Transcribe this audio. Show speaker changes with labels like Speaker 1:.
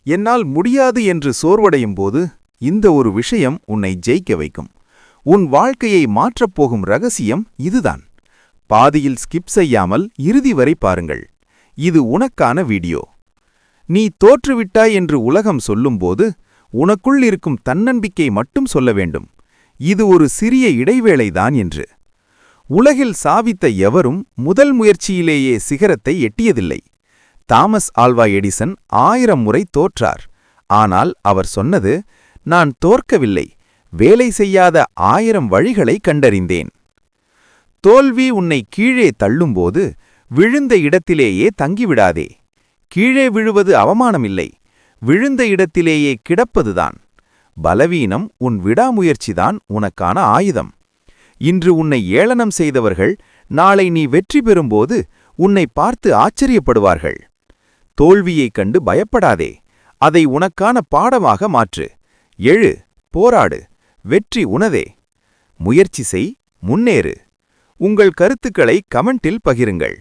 Speaker 1: என்னால் முடியாது என்று சோர்வடையும் போது இந்த ஒரு விஷயம் உன்னை ஜெயிக்க வைக்கும். உன் வாழ்க்கையை மாற்றப்போகும் ரகசியம் இதுதான். பாதியில் ஸ்கிப் செய்யாமல் இறுதி வரை பாருங்கள். இது உனக்கான வீடியோ. நீ தோற்றுவிட்டாய் என்று உலகம் சொல்லும்போது உனக்குள் இருக்கும் தன்னம்பிக்கை மட்டும் சொல்ல வேண்டும், இது ஒரு சிறிய இடைவேளைதான் என்று. உலகில் சாதித்த எவரும் முதல் முயற்சியிலேயே சிகரத்தை எட்டியதில்லை. தாமஸ் ஆல்வா எடிசன் 1000 முறை தோற்றார். ஆனால் அவர் சொன்னது, நான் தோற்கவில்லை, வேலை செய்யாத 1000 வழிகளை கண்டறிந்தேன். தோல்வி உன்னை கீழே தள்ளும்போது விழுந்த இடத்திலேயே தங்கிவிடாதே. கீழே விழுவது அவமானமில்லை, விழுந்த இடத்திலேயே கிடப்பதுதான். பலவீனம் உன் விடாமுயற்சிதான் உனக்கான ஆயுதம். இன்று உன்னை ஏளனம் செய்தவர்கள் நாளை நீ வெற்றி பெறும்போது உன்னை பார்த்து ஆச்சரியப்படுவார்கள். தோல்வியைக் கண்டு பயப்படாதே, அதை உனக்கான பாடமாக மாற்று. எழு, போராடு, வெற்றி உனதே. முயற்சி செய், முன்னேறு. உங்கள் கருத்துக்களை கமெண்டில் பகிருங்கள்.